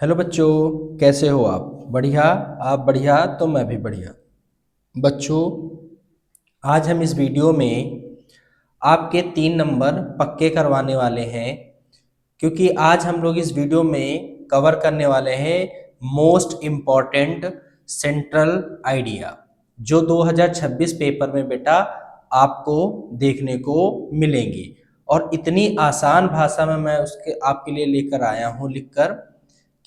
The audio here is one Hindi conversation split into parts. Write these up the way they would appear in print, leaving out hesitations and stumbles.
हेलो बच्चों, कैसे हो आप? बढ़िया। आप बढ़िया तो मैं भी बढ़िया। बच्चों, आज हम इस वीडियो में आपके 3 नंबर पक्के करवाने वाले हैं, क्योंकि आज हम लोग इस वीडियो में कवर करने वाले हैं मोस्ट इम्पॉर्टेंट सेंट्रल आइडिया, जो 2026 पेपर में बेटा आपको देखने को मिलेंगी। और इतनी आसान भाषा में मैं उसके आपके लिए लेकर आया हूँ लिखकर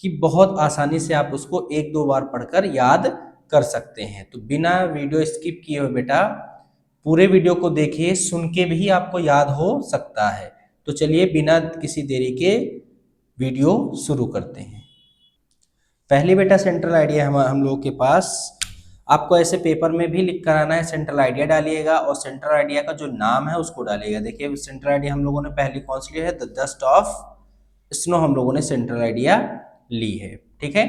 कि बहुत आसानी से आप उसको एक दो बार पढ़कर याद कर सकते हैं। तो बिना वीडियो स्किप किए हुए बेटा पूरे वीडियो को देखिए, सुन के भी आपको याद हो सकता है। तो चलिए बिना किसी देरी के वीडियो शुरू करते हैं। पहली बेटा सेंट्रल आइडिया हम लोगों के पास, आपको ऐसे पेपर में भी लिख कर आना है। सेंट्रल आइडिया डालिएगा और सेंट्रल आइडिया का जो नाम है उसको डालिएगा। देखिए सेंट्रल आइडिया हम लोगों ने पहली कौन सी ली है, द डस्ट ऑफ स्नो हम लोगों ने सेंट्रल आइडिया ली है। ठीक है,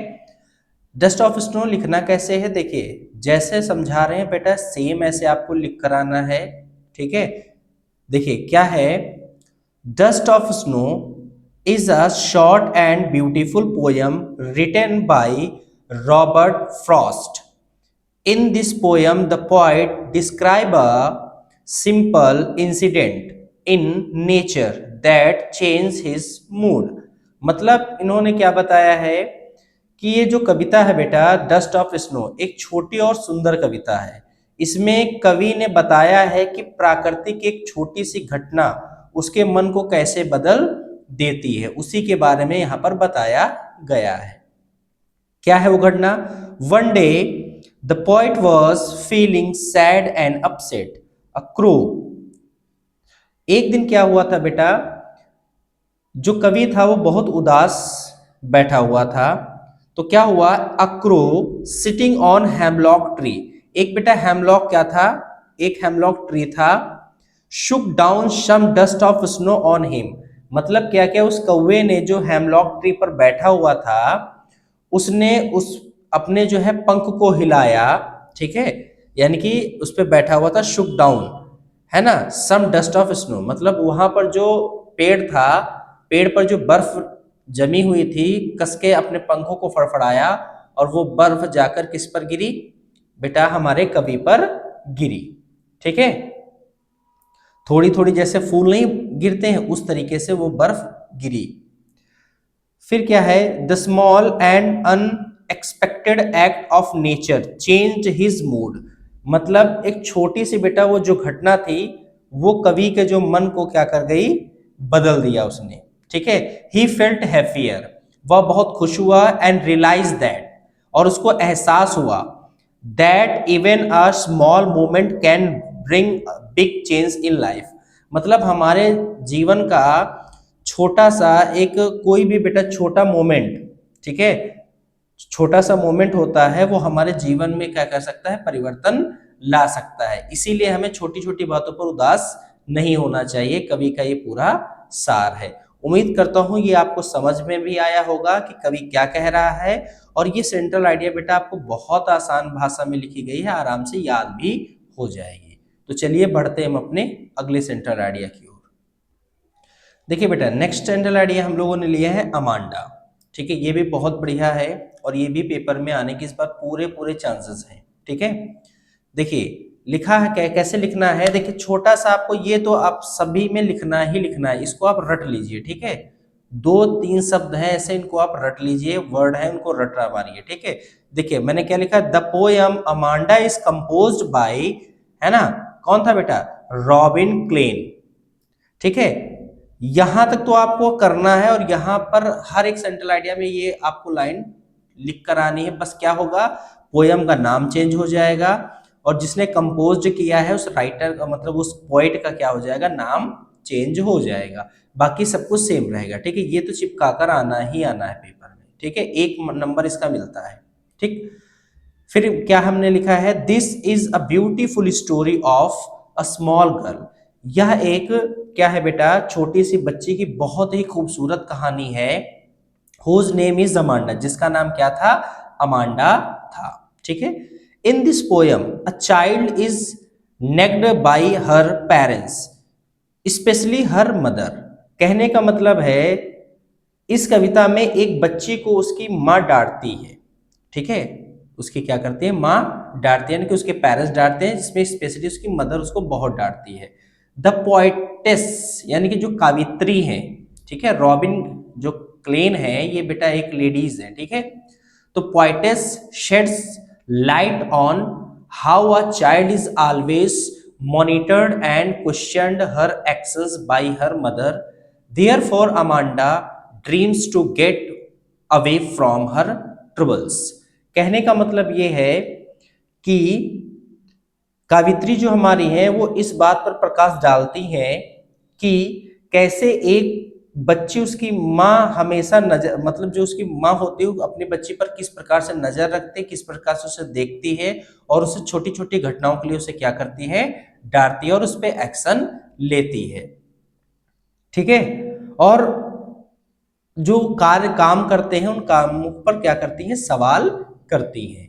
डस्ट ऑफ स्नो लिखना कैसे है, देखिए जैसे समझा रहे हैं बेटा सेम ऐसे आपको लिख कर आना है। ठीक है, देखिए क्या है, dust of snow is a short and beautiful poem written by Robert Frost. In this poem, the poet describes a simple incident in nature that changed his mood. मतलब इन्होंने क्या बताया है कि ये जो कविता है बेटा डस्ट ऑफ स्नो एक छोटी और सुंदर कविता है। इसमें कवि ने बताया है कि प्राकृतिक एक छोटी सी घटना उसके मन को कैसे बदल देती है, उसी के बारे में यहाँ पर बताया गया है। क्या है वो घटना? One day the poet was feeling sad and upset a crow. एक दिन क्या हुआ था बेटा, जो कवि था वो बहुत उदास बैठा हुआ था। तो क्या हुआ, a crow sitting on hemlock tree, एक बेटा हेमलॉक क्या था, एक हेमलॉक ट्री था। Shook down some dust of snow on him, मतलब क्या क्या उस कौवे ने जो हेमलॉक ट्री पर बैठा हुआ था उसने उस अपने जो है पंख को हिलाया। ठीक है, यानी कि उस पर बैठा हुआ था, शुक डाउन है ना, सम डस्ट ऑफ स्नो, मतलब वहां पर जो पेड़ था, पेड़ पर जो बर्फ जमी हुई थी, कसके अपने पंखों को फड़फड़ाया और वो बर्फ जाकर किस पर गिरी बेटा, हमारे कवि पर गिरी। ठीक है, थोड़ी थोड़ी जैसे फूल नहीं गिरते हैं उस तरीके से वो बर्फ गिरी। फिर क्या है, the small and unexpected act of nature change his mood, मतलब एक छोटी सी बेटा वो जो घटना थी वो कवि के जो मन को क्या कर गई, बदल दिया उसने। ठीक है, ही फेल्ट हैप्पियर, वह बहुत खुश हुआ, एंड रियलाइज दैट, और उसको एहसास हुआ, that even a small moment can bring big change in life, मतलब हमारे जीवन का छोटा सा एक कोई भी बेटा छोटा मोमेंट, ठीक है, छोटा सा मोमेंट होता है वो हमारे जीवन में क्या कर सकता है, परिवर्तन ला सकता है। इसीलिए हमें छोटी छोटी बातों पर उदास नहीं होना चाहिए, कवि का ये पूरा सार है। उम्मीद करता हूं ये आपको समझ में भी आया होगा कि कवि क्या कह रहा है। और ये सेंट्रल आइडिया बेटा आपको बहुत आसान भाषा में लिखी गई है, आराम से याद भी हो जाएगी। तो चलिए बढ़ते हम अपने अगले सेंट्रल आइडिया की ओर। देखिए बेटा नेक्स्ट सेंट्रल आइडिया हम लोगों ने लिया है अमांडा। ठीक है, ये भी बहुत बढ़िया है और ये भी पेपर में आने की इस बार पूरे पूरे चांसेस हैं। ठीक है, देखिए लिखा है कैसे लिखना है, देखिए छोटा सा आपको ये तो आप सभी में लिखना ही लिखना है, इसको आप रट लीजिए। ठीक है, 2-3 शब्द हैं ऐसे, इनको आप रट लीजिए, वर्ड है उनको रटा मारिए। ठीक है, देखिए मैंने क्या लिखा, the poem Amanda is composed bye, है ना, कौन था बेटा, रॉबिन क्लेन। ठीक है, यहां तक तो आपको करना है और यहां पर हर एक सेंट्रल आइडिया में ये आपको लाइन लिख कर आनी है। बस क्या होगा, पोयम का नाम चेंज हो जाएगा और जिसने कंपोज किया है उस राइटर का, मतलब उस पोइट का क्या हो जाएगा, नाम चेंज हो जाएगा। बाकी सब कुछ सेम रहेगा। ठीक है, ये तो चिपका कर आना ही आना है पेपर में। ठीक है, 1 नंबर इसका मिलता है। ठीक, फिर क्या हमने लिखा है, this is a beautiful story of a small girl, यह एक क्या है बेटा, छोटी सी बच्ची की बहुत ही खूबसूरत कहानी है। हुज नेम इज अमांडा, जिसका नाम क्या था, अमांडा था। ठीक है, in this poem a child is nagged by her parents, specially her mother. कहने का मतलब है इस कविता में एक बच्ची को उसकी माँ डांटती है, ठीक है, उसकी क्या करती है, माँ डांटती है, यानी कि उसके पेरेंट्स डांटते हैं, जिसमें स्पेशली उसकी मदर उसको बहुत डांटती है। द पोएटेस यानी कि जो कावित्री है, ठीक है, रॉबिन जो क्लेन है ये बेटा एक लेडीज है, ठीक है। तो poetess shades light on how a child is always monitored and questioned her actions by her mother. Therefore, Amanda dreams to get away from her troubles. कहने का मतलब ये है कि कावित्री जो हमारी है वो इस बात पर प्रकाश डालती है कि कैसे एक बच्ची उसकी माँ हमेशा नजर, मतलब जो उसकी माँ होती है अपनी बच्ची पर किस प्रकार से नजर रखती है, किस प्रकार से उसे देखती है और उसे छोटी छोटी घटनाओं के लिए उसे क्या करती है, डांटती है और उस पर एक्शन लेती है, ठीक है। और जो कार्य काम करते हैं उन कामों पर क्या करती है, सवाल करती है।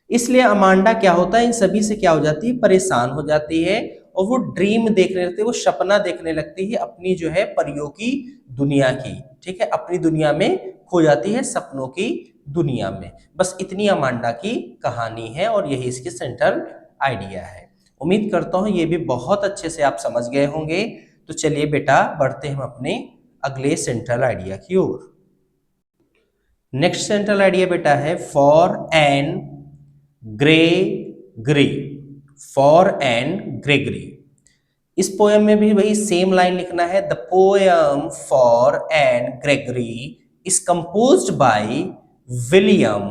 इसलिए अमांडा क्या होता है, इन सभी से क्या हो जाती है, परेशान हो जाती है और वो ड्रीम देखने लगती है, वो सपना देखने लगती है अपनी जो है परियों की दुनिया की, ठीक है, अपनी दुनिया में खो जाती है, सपनों की दुनिया में। बस इतनी अमांडा की कहानी है और यही इसकी सेंट्रल आइडिया है। उम्मीद करता हूं ये भी बहुत अच्छे से आप समझ गए होंगे। तो चलिए बेटा बढ़ते हैं हम अपने अगले सेंट्रल आइडिया की ओर। नेक्स्ट सेंट्रल आइडिया बेटा है for Anne Gregory, for Anne Gregory. इस पोयम में भी वही सेम लाइन लिखना है। The poem for Anne Gregory is composed by William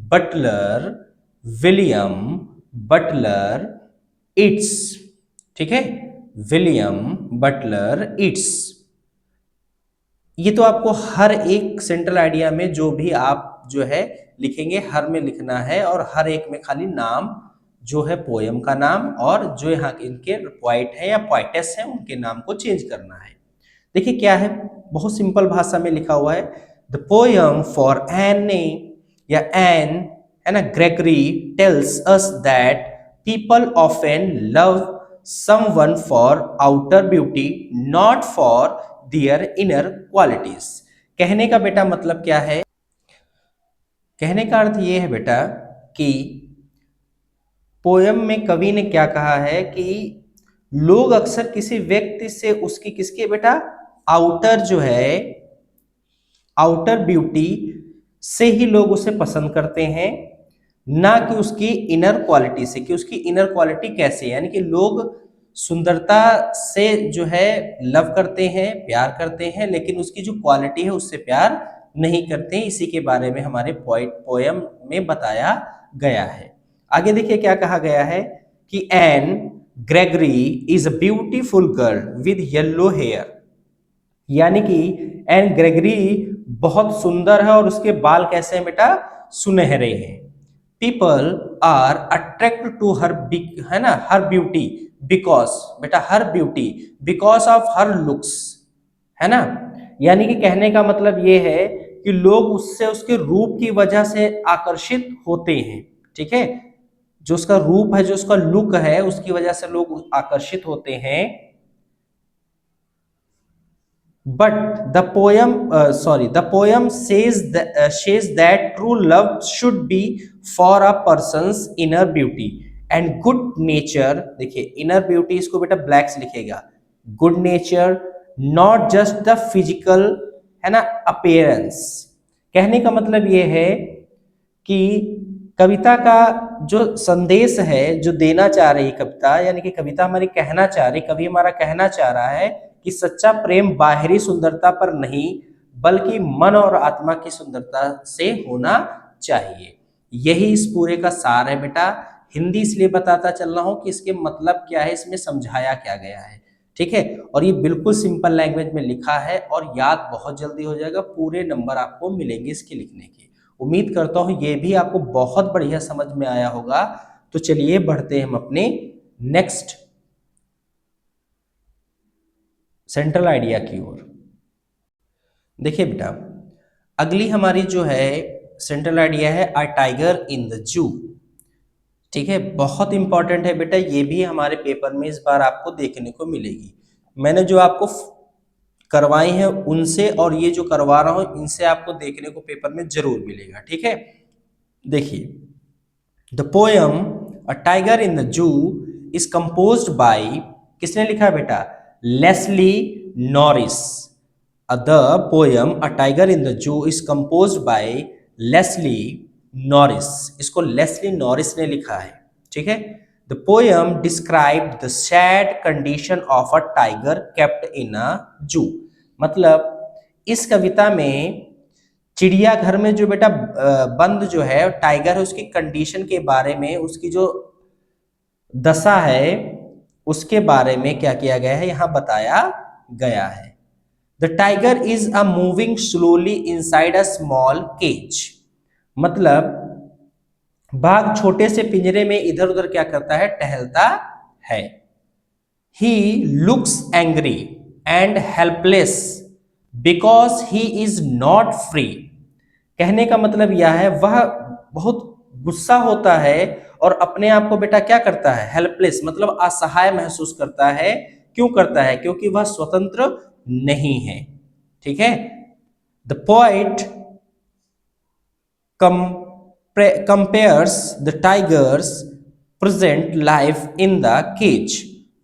Butler, William Butler it's, ठीक है, विलियम बटलर इट्स। ये तो आपको हर एक सेंट्रल आइडिया में जो भी आप जो है लिखेंगे हर में लिखना है और हर एक में खाली नाम जो है पोयम का नाम और जो यहाँ इनके पोइट है या पोइटेस है उनके नाम को चेंज करना है। देखिए क्या है, बहुत सिंपल भाषा में लिखा हुआ है। द पोयम फॉर एन या एन है ना Gregory tells us that people often love someone for outer beauty not for their inner qualities. कहने का बेटा मतलब क्या है, कहने का अर्थ ये है बेटा कि पोयम में कवि ने क्या कहा है कि लोग अक्सर किसी व्यक्ति से उसकी किसके बेटा आउटर जो है आउटर ब्यूटी से ही लोग उसे पसंद करते हैं, ना कि उसकी इनर क्वालिटी से, कि उसकी इनर क्वालिटी कैसे है। यानी कि लोग सुंदरता से जो है लव करते हैं, प्यार करते हैं, लेकिन उसकी जो क्वालिटी है उससे प्यार नहीं करते। इसी के बारे में हमारे पोयम में बताया गया है। आगे देखिए क्या कहा गया है कि Anne Gregory is a beautiful girl with yellow hair, यानी कि एन ग्रेगरी बहुत सुंदर है और उसके बाल कैसे हैं बेटा, सुनहरे हैं। People are attract to her, है ना, हर ब्यूटी बिकॉज, बेटा her beauty because of her looks, है ना। यानी कि कहने का मतलब ये है कि लोग उससे उसके रूप की वजह से आकर्षित होते हैं, ठीक है, जो उसका रूप है, जो उसका लुक है, उसकी वजह से लोग आकर्षित होते हैं। But the poem says that true love should be for a person's inner beauty and good nature। देखिए inner beauty इसको बेटा ब्लैक से लिखेगा, good nature not just the physical, है ना, appearance। कहने का मतलब ये है कि कविता का जो संदेश है, जो देना चाह रही कविता, यानी कि कविता हमारी कहना चाह रही, कवि हमारा कहना चाह रहा है कि सच्चा प्रेम बाहरी सुंदरता पर नहीं बल्कि मन और आत्मा की सुंदरता से होना चाहिए। यही इस पूरे का सार है बेटा। हिंदी इसलिए बताता चल रहा हूं कि इसके मतलब क्या है, इसमें समझाया क्या गया है, ठीक है। और ये बिल्कुल सिंपल लैंग्वेज में लिखा है और याद बहुत जल्दी हो जाएगा, पूरे नंबर आपको मिलेंगे इसके लिखने के। उम्मीद करता हूं ये भी आपको बहुत बढ़िया समझ में आया होगा। तो चलिए बढ़ते हैं हम अपने नेक्स्ट सेंट्रल आइडिया की ओर। देखिए बेटा अगली हमारी जो है सेंट्रल आइडिया है अ टाइगर इन द जू, ठीक है, बहुत इंपॉर्टेंट है बेटा, ये भी हमारे पेपर में इस बार आपको देखने को मिलेगी। मैंने जो आपको करवाई हैं उनसे और ये जो करवा रहा हूं इनसे आपको देखने को पेपर में जरूर मिलेगा। ठीक है, देखिए, the poem a tiger in the zoo is composed by, किसने लिखा है बेटा? Leslie Norris. The poem a tiger in the zoo is composed by Leslie Norris. इसको लेस्ली नॉरिस ने लिखा है। ठीक है, the poem describe the sad condition of a tiger kept in a zoo. मतलब इस कविता में चिड़ियाघर में जो बेटा बंद जो है टाइगर है उसकी कंडीशन के बारे में, उसकी जो दशा है उसके बारे में क्या किया गया है, यहां बताया गया है। The tiger is a moving slowly inside a small cage. मतलब बाघ छोटे से पिंजरे में इधर उधर क्या करता है, टहलता है। He looks angry and helpless because he is not free. कहने का मतलब यह है वह बहुत गुस्सा होता है और अपने आप को बेटा क्या करता है, हेल्पलेस, मतलब असहाय महसूस करता है। क्यों करता है? क्योंकि वह स्वतंत्र नहीं है। ठीक है, the poet compares the tiger's present life in the cage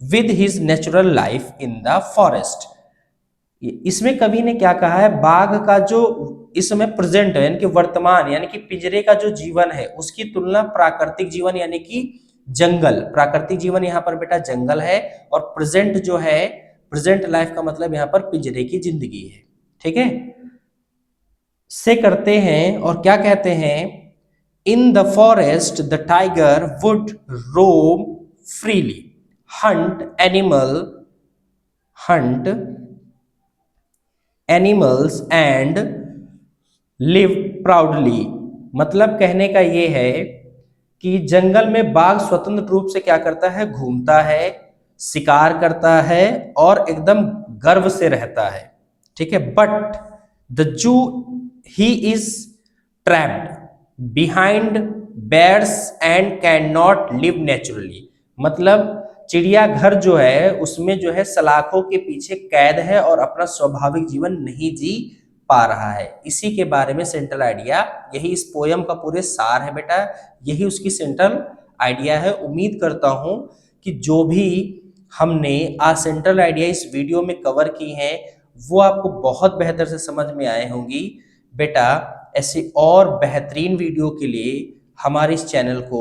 with his natural life in the forest। इसमें कवि ने क्या कहा है, बाघ का जो इस समय प्रेजेंट है यानी कि वर्तमान यानी कि पिंजरे का जो जीवन है उसकी तुलना प्राकृतिक जीवन यानी कि जंगल, प्राकृतिक जीवन यहाँ पर बेटा जंगल है, और प्रेजेंट जो है, प्रेजेंट लाइफ का मतलब यहाँ पर पिंजरे की जिंदगी है। ठीक है, से करते हैं और क्या कहते हैं, in the forest the tiger would roam freely, hunt animals and live proudly. मतलब कहने का ये है कि जंगल में बाघ स्वतंत्र रूप से क्या करता है, घूमता है, शिकार करता है और एकदम गर्व से रहता है। ठीक है, but the zoo he is trapped behind bars and can not live naturally. मतलब चिड़ियाघर जो है उसमें जो है सलाखों के पीछे कैद है और अपना स्वाभाविक जीवन नहीं जी पा रहा है। इसी के बारे में सेंट्रल आइडिया, यही इस पोयम का पूरे सार है बेटा, यही उसकी सेंट्रल आइडिया है। उम्मीद करता हूं कि जो भी हमने आज सेंट्रल आइडिया इस वीडियो में कवर की हैं वो आपको बहुत बेहतर से समझ में आए होंगी। बेटा ऐसे और बेहतरीन वीडियो के लिए हमारे इस चैनल को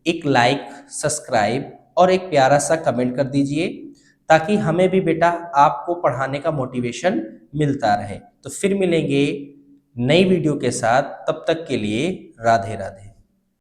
एक लाइक, सब्सक्राइब और एक प्यारा सा कमेंट कर दीजिए ताकि हमें भी बेटा आपको पढ़ाने का मोटिवेशन मिलता रहे। तो फिर मिलेंगे नई वीडियो के साथ, तब तक के लिए राधे राधे।